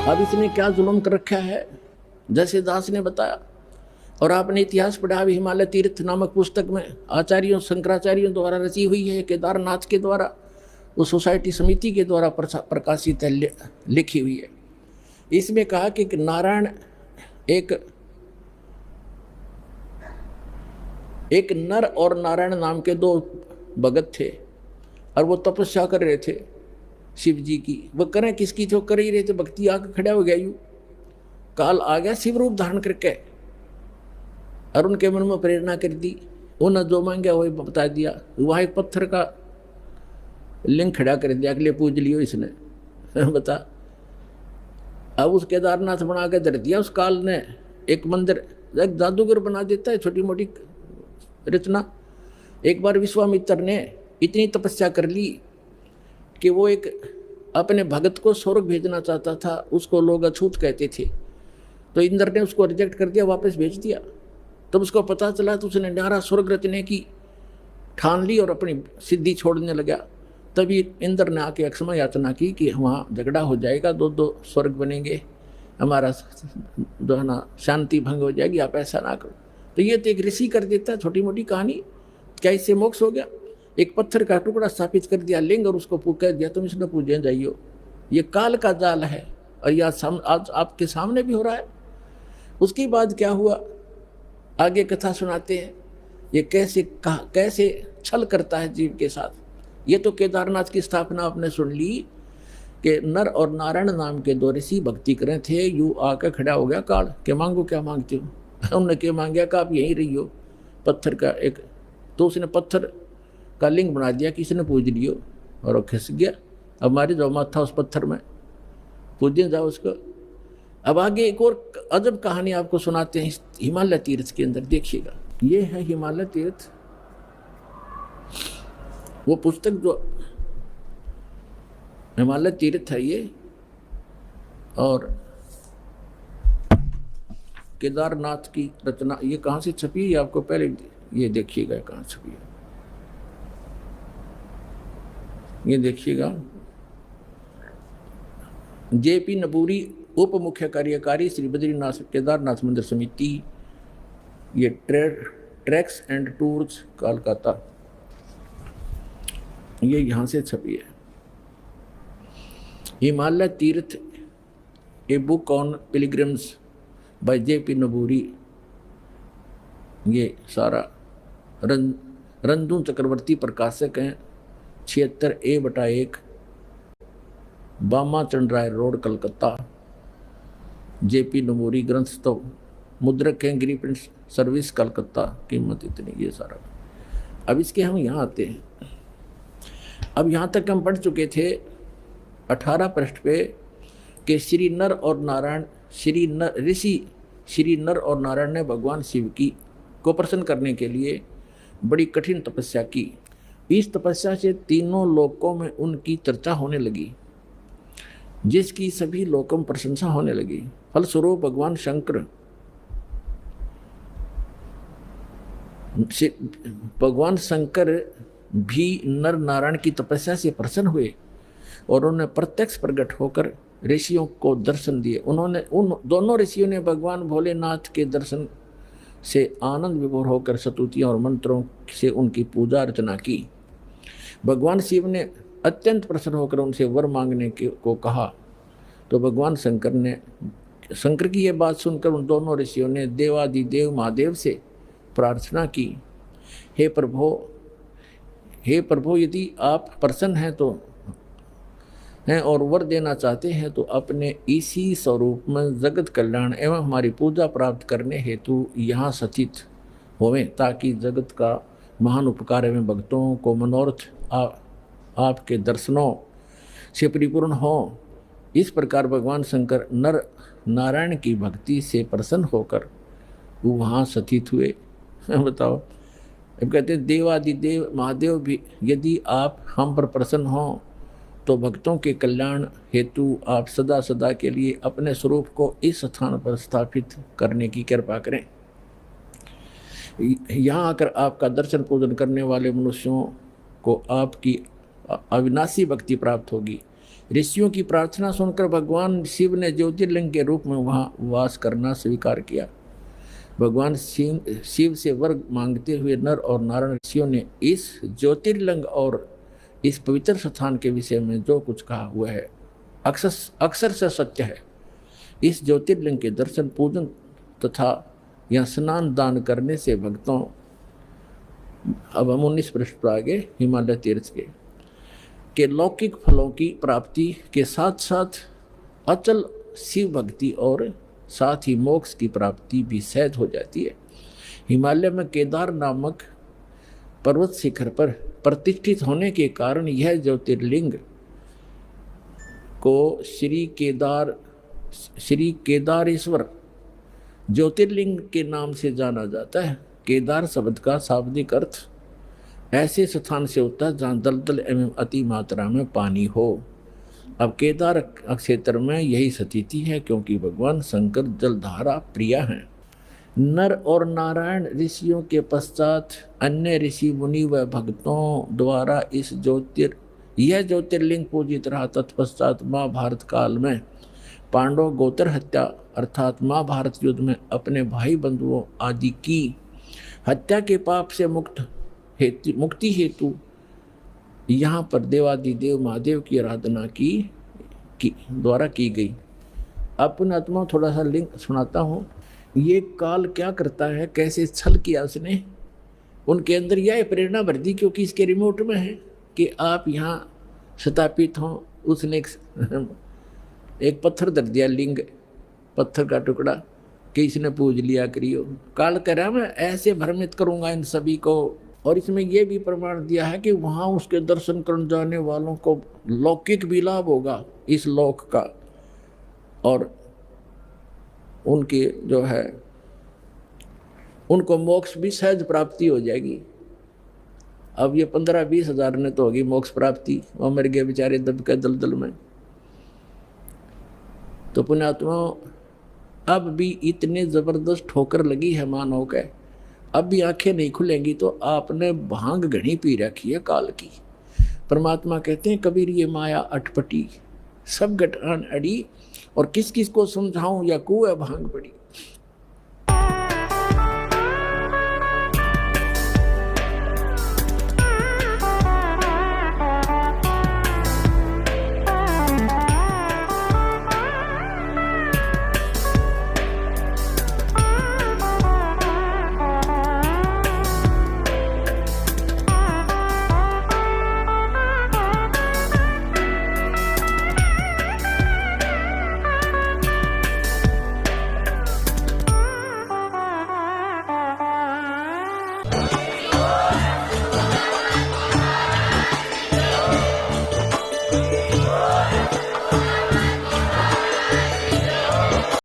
अब इसने क्या जुल्म कर रखा है, जैसे दास ने बताया। और आपने इतिहास पढ़ा भी, हिमालय तीर्थ नामक पुस्तक में आचार्यों शंकराचार्यों द्वारा रची हुई है, केदारनाथ के द्वारा, उस सोसाइटी समिति के द्वारा प्रकाशित है, लिखी हुई है। इसमें कहा कि नारायण एक नर और नारायण नाम के दो भगत थे, और वो तपस्या कर रहे थे शिव जी की। वो करें किसकी थे, वो कर ही रहे थे, भक्ति आकर खड़ा हो गया। यूं काल आ गया शिव रूप धारण करके, और उनके मन में प्रेरणा कर दी। उन्होंने जो मांगा वही बता दिया। वहाँ एक पत्थर का लिंग खड़ा कर दिया, अगले पूज लियो इसने बता। अब उस केदारनाथ बना के धर दिया। उस काल ने एक मंदिर, एक जादूगर बना देता है, छोटी मोटी रचना। एक बार विश्वामित्र ने इतनी तपस्या कर ली कि वो एक अपने भगत को स्वर्ग भेजना चाहता था, उसको लोग अछूत कहते थे, तो इंद्र ने उसको रिजेक्ट कर दिया, वापस भेज दिया। तब उसको पता चला तो उसने न्यारा स्वर्ग रचने की ठान ली और अपनी सिद्धि छोड़ने लगा। तभी इंद्र ने आके अक्षमा याचना की कि वहाँ झगड़ा हो जाएगा, दो दो स्वर्ग बनेंगे, हमारा जो है ना शांति भंग हो जाएगी, आप ऐसा ना करो। तो ये तो एक ऋषि कर देता है, छोटी मोटी कहानी। क्या इससे मोक्ष हो गया? एक पत्थर का टुकड़ा स्थापित कर दिया लिंग, और उसको कह दिया तुम इसने पूजने जाइयो। ये काल का जाल है, और यह आज आपके सामने भी हो रहा है। उसके बाद क्या हुआ, आगे कथा सुनाते हैं। ये कैसे छल करता है जीव के साथ। ये तो केदारनाथ की स्थापना आपने सुन ली कि नर और नारायण नाम के दो ऋषि भक्ति करें थे। यू आकर खड़ा हो गया काल के, मांगो क्या मांगते हो? उन्होंने क्या मांगा कि आप यहीं रही हो, पत्थर का एक। तो उसने पत्थर का लिंग बना दिया, किसी ने पूज लियो, और वो खिस गया। अब मारे जाओ माथा उस पत्थर में, पूजने जाओ उसको। अब आगे एक और अजब कहानी आपको सुनाते हैं हिमालय तीर्थ के अंदर, देखिएगा। ये है हिमालय तीर्थ, वो पुस्तक जो हिमालय तीर्थ है ये, और केदारनाथ की रचना। ये कहाँ से छपी है आपको पहले ये देखिएगा कहाँ छपी है। ये देखिएगा, जेपी नबूरी, उप मुख्य कार्यकारी, श्री बद्रीनाथ केदारनाथ मंदिर समिति, ये ट्रैक्स एंड टूर्स कोलकाता, ये यहाँ से छपी है। Himalaya Tirth, a book on pilgrims by JP Naburi. ये सारा रंजू चक्रवर्ती प्रकाशक हैं, 76A/1, Bama Chandray road, Calcutta. JP Naburi ग्रंथस्तव, मुद्रक हैं गिरी प्रिंट सर्विस, कलकत्ता। कीमत इतनी, ये सारा। अब इसके हम यहाँ आते हैं। अब यहाँ तक हम पढ़ चुके थे 18 पृष्ठ पे कि श्री नर और नारायण, श्री नर और नारायण ने भगवान शिव को प्रसन्न करने के लिए बड़ी कठिन तपस्या की। इस तपस्या से तीनों लोकों में उनकी चर्चा होने लगी, जिसकी सभी लोकों में प्रशंसा होने लगी। फलस्वरूप भगवान शंकर भी नर नारायण की तपस्या से प्रसन्न हुए, और उन्होंने प्रत्यक्ष प्रकट होकर ऋषियों को दर्शन दिए। उन दोनों ऋषियों ने भगवान भोलेनाथ के दर्शन से आनंद विभोर होकर स्तुतियों और मंत्रों से उनकी पूजा अर्चना की। भगवान शिव ने अत्यंत प्रसन्न होकर उनसे वर मांगने को कहा। तो भगवान शंकर की ये बात सुनकर उन दोनों ऋषियों ने देवादिदेव महादेव से प्रार्थना की, हे प्रभु, यदि आप प्रसन्न हैं और वर देना चाहते हैं तो अपने इसी स्वरूप में जगत कल्याण एवं हमारी पूजा प्राप्त करने हेतु यहाँ सचित होवें, ताकि जगत का महान उपकार एवं भक्तों को मनोरथ आपके दर्शनों से परिपूर्ण हो। इस प्रकार भगवान शंकर नर नारायण की भक्ति से प्रसन्न होकर वो वहाँ सचित हुए। बताओ, अब कहते हैं देवादिदेव महादेव भी यदि आप हम पर प्रसन्न हों तो भक्तों के कल्याण हेतु आप सदा सदा के लिए अपने स्वरूप को इस स्थान पर स्थापित करने की कृपा करें। यहाँ आकर आपका दर्शन पूजन करने वाले मनुष्यों को आपकी अविनाशी भक्ति प्राप्त होगी। ऋषियों की प्रार्थना सुनकर भगवान शिव ने ज्योतिर्लिंग के रूप में वहाँ वास करना स्वीकार किया। भगवान शिव से वर मांगते हुए नर और नारायण ऋषियों ने इस ज्योतिर्लिंग और इस पवित्र स्थान के विषय में जो कुछ कहा हुआ है अक्सर से सत्य है। इस ज्योतिर्लिंग के दर्शन, पूजन तथा या स्नान दान करने से भक्तों, अब हम 19 पृष्ठ पर आगे हिमालय तीर्थ के लौकिक फलों की प्राप्ति के साथ साथ अचल शिव भक्ति और साथ ही मोक्ष की प्राप्ति भी सहज हो जाती है। हिमालय में केदार नामक पर्वत शिखर पर प्रतिष्ठित होने के कारण यह ज्योतिर्लिंग को श्री केदारेश्वर ज्योतिर्लिंग के नाम से जाना जाता है। केदार शब्द का शाब्दिक अर्थ ऐसे स्थान से होता है जहाँ दलदल एवं अति मात्रा में पानी हो। अब केदार क्षेत्र में यही स्थिति है, क्योंकि भगवान शंकर जलधारा प्रिय हैं। नर और नारायण ऋषियों के पश्चात अन्य ऋषि मुनि व भक्तों द्वारा यह ज्योतिर्लिंग पूजित रहा। तत्पश्चात महाभारत काल में पांडव गोत्र हत्या अर्थात महाभारत युद्ध में अपने भाई बंधुओं आदि की हत्या के पाप से मुक्ति हेतु यहाँ पर देवादिदेव महादेव की आराधना की द्वारा की गई। अपने आत्मा थोड़ा सा लिंक सुनाता हूँ। ये काल क्या करता है, कैसे छल किया उसने, उनके अंदर यह प्रेरणा भर दी, क्योंकि इसके रिमोट में है कि आप यहाँ स्थापित हों। उसने एक पत्थर धर दिया, लिंग पत्थर का टुकड़ा, कि इसने पूज लिया करियो। काल कह रहा मैं ऐसे भ्रमित करूँगा इन सभी को। और इसमें यह भी प्रमाण दिया है कि वहाँ उसके दर्शन करने जाने वालों को लौकिक भी लाभ होगा इस लोक का, और उनके जो है उनको मोक्ष भी सहज प्राप्ति हो जाएगी। अब ये 15-20 हज़ार ने तो होगी मोक्ष प्राप्ति, वो मर गए बेचारे दब के दलदल में। तो पुण्यात्मा अब भी इतने जबरदस्त ठोकर लगी है मानव के, अब भी आंखें नहीं खुलेंगी तो आपने भांग घनी पी रखी है काल की। परमात्मा कहते हैं कबीर ये माया अटपटी, सब गठान अड़ी, और किस किस को समझाऊं या कुएं भांग पड़ी।